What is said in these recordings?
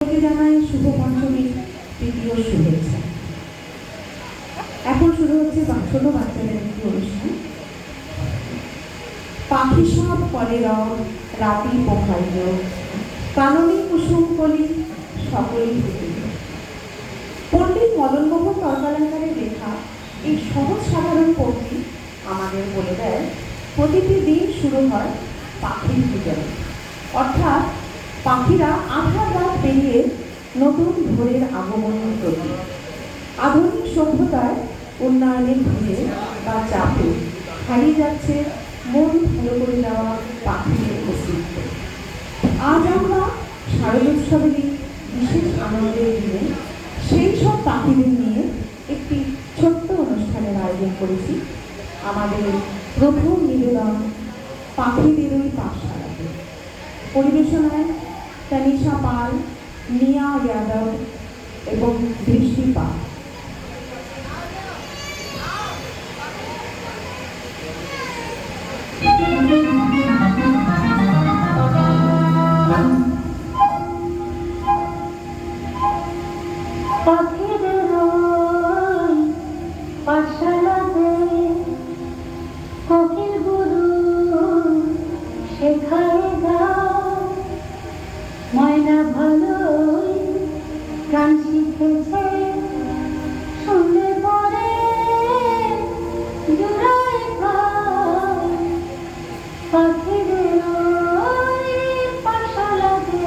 জানাই শুভ পঞ্চমীর তৃতীয় শুভেচ্ছা। এখন শুরু হচ্ছে ছোট বাচ্চাদের একটি অনুষ্ঠান। পাখি সব করে রব রাতি পোখাইল, কাননী কুসুম কলি সকলেই ফুটিল। পণ্ডিত মদনমোহন তর্কালঙ্কারের লেখা এই সহজ সাধারণ পঙ্ক্তি আমাদের বলে দেয় প্রতিটি দিন শুরু হয় পাখির পূজা, অর্থাৎ পাখিরা আধার রাত পেরিয়ে নতুন ভোরের আগমনের প্রতীক। আধুনিক সভ্যতায় উন্নয়নের ভিড়ে বা চাপে হারিয়ে যাচ্ছে মন ভালো করে দেওয়া পাখিদের অস্তিত্ব। আজ আমরা শারদোৎসবেরই বিশেষ আনন্দের দিনে সেই সব পাখিদের নিয়ে একটি ছোট্ট অনুষ্ঠানের আয়োজন করেছি। আমাদের প্রথম নিবেদন পাখিদেরই পাঠশালাতে। পরিবেশনায় তনিষা পাল, নিয়া যাদব এবং দৃষ্টি পাল। ময়না ভালোই গান শিখেছে, শুনলে পরে জোড়ায় পাখিদের পাঠশালাতে।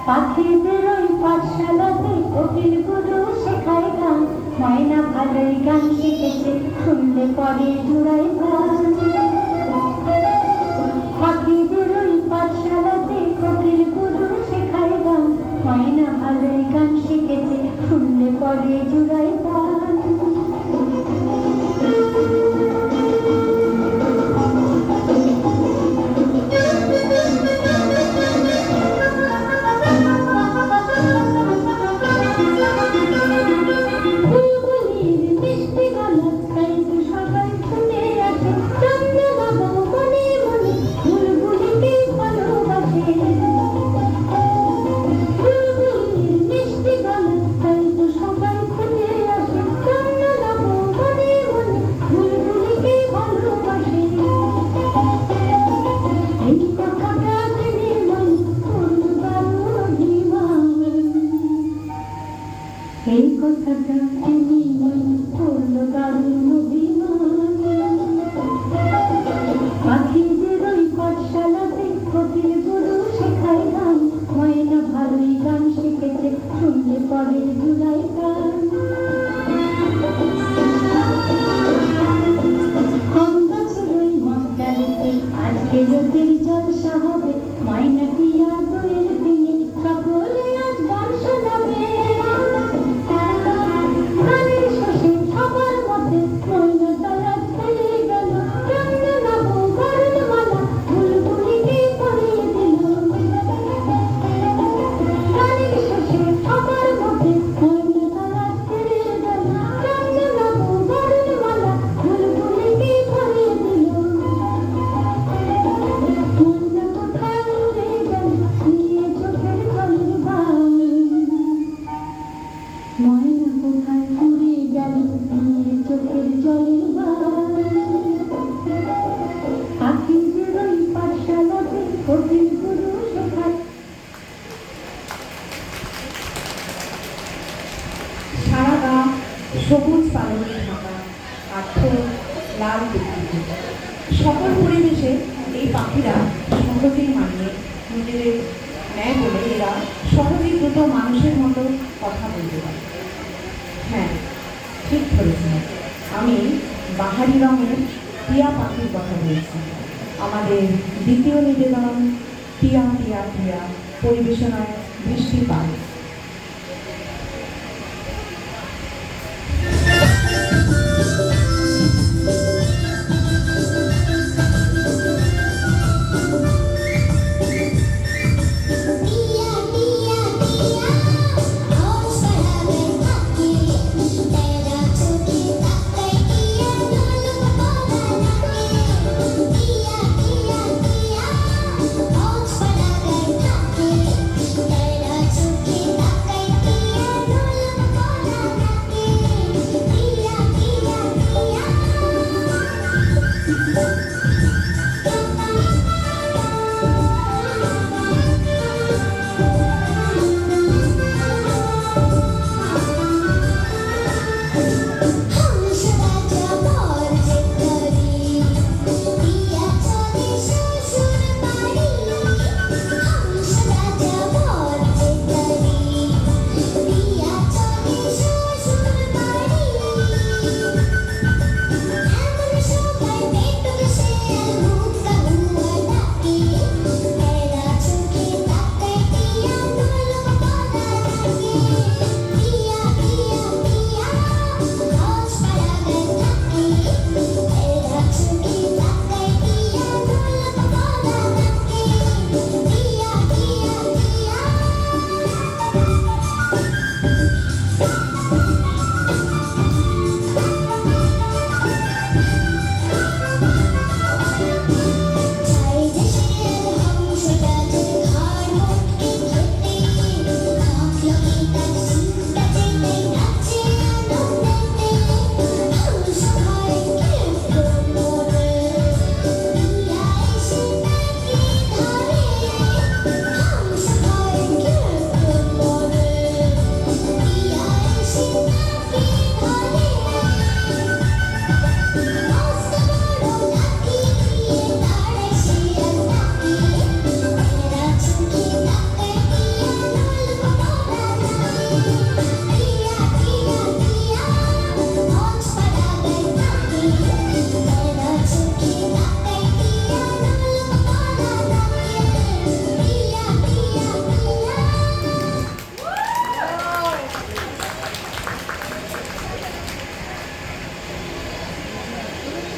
পাখিদের ওই পাঠশালাতে কোকিল গুরু শেখায় গান, ময়না ভালোই গান শিখেছে, শুনলে পরে জোড়ায় গান। পাখিদের ওই পাঠশালাতে কোকিল গুরু শেখায় গান, ময়না ভালোই গান শিখেছে, শুনলে পরে জোড়ায় গান। এই কথাটা তিনি করল দারুণ অভিমান। পাখিদের ওই পাঠশালাতে কোকিল গুরু শেখায় গান, ময়না ভালোই গান শিখেছে, শুনলে পরে জোড়ায় গান। আম গাছের ওই মশালিতে আজকে রোদের জলসা হবে, ময়না টিয়া দইয়ের দিনে সকলে আজ গান শোনাবে। সারা গা সবুজ পালনে ঢাকা, আর্থ লাল প্রকৃতি। সকল পরিবেশে এই পাখিরা সহজেই মানিয়ে নিজেদের ন্যায় বলে এরা সহজেই দ্রুত মানুষের মতো কথা বলতে পারে। হ্যাঁ, ঠিক ধরেছেন, আমি বাহারি রঙের টিয়া পাখির কথা বলছি। আমাদের দ্বিতীয় নিবেদন টিয়া টিয়া টিয়া, পরিবেশনায় দৃষ্টি পাল।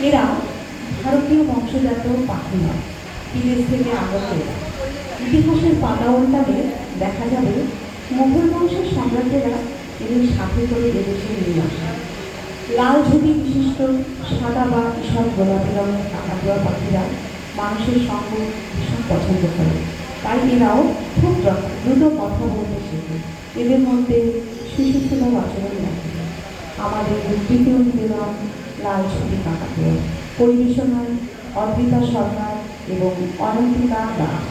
এরা ভারতীয় বংশজাত পাখি নয়, বিদেশ থেকে আগত। ইতিহাসের পাতা উল্টালে দেখা যাবে মুঘল বংশের সম্রাটেরা এদের সাথে করে এদেশে নিয়ে আসে। লাল ঝুঁটি বিশিষ্ট সাদা বা ঈষৎ গোলাপি রঙের কাকাতুয়া পাখিরা মানুষের সঙ্গে ভীষণ পছন্দ করে, তাই এরাও খুব দ্রুত কথা বলতে শেখে। এদের মধ্যে শিশুসুলভ আচরণ রাখে। আমাদের দ্বিতীয় নিবেদন লাল ঝুঁটি কাকাতুয়া, পরিবেশনায় অদ্রিতা সরকার এবং অনন্তিকা দাস।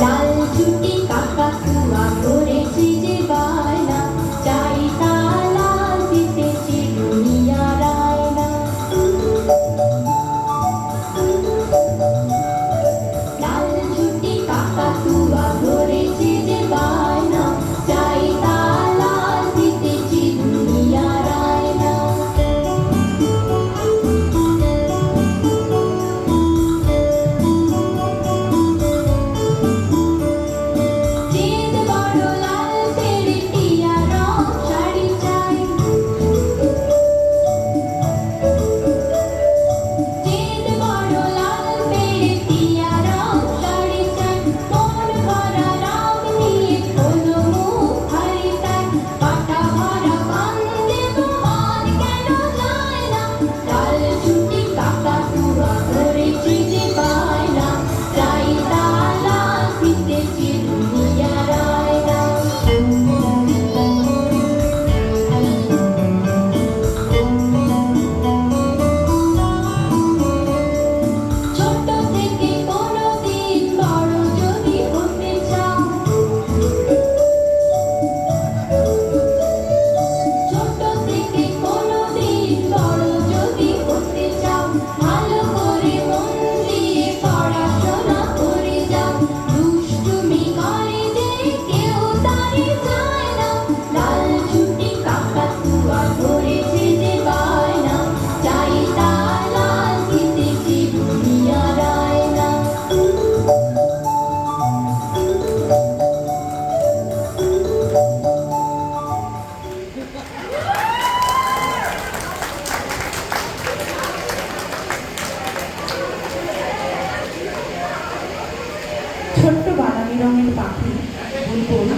লাল ঝুঁটি কাকাতুয়া করেছে যে বায়না, চাই তালা দিতেছে দুনিয়ার আয়না। লাল ঝুঁটি কাকাতুয়া করেছে যে বায়না, চাই তালা দিতেছে দুনিয়ার আয়না। চিত বড় লাল তেড়ে টিয়া রং শাড়ি চাই, চিত বড় লাল তেড়ে টিয়া রং শাড়ি চাই। মন ভরা রং নিয়ে হলো মুখ হারি তাই, পাটা ভরা পান দেব মন কেন যায় না। লাল ঝুঁটি কাকাতুয়া করেছে যে বায়না, চাই তালা দিতেছে দুনিয়ার আয়না। ছোট থেকে কোনোদিন বড় যদি হতে চাও, ছোট থেকে কোনোদিন বড় যদি হতে চাও, ভালো করে মন দিয়ে পড়াশোনা করে যাও। দুষ্টুমি করে যে কেউ তারে যায় না, লাল ঝুঁটি কাকাতুয়া করেছে যে বায়না, চাই তালা দিতেছে দুনিয়ার আয়না। ছোট্ট বাদামি রঙের পাখি বুলবুল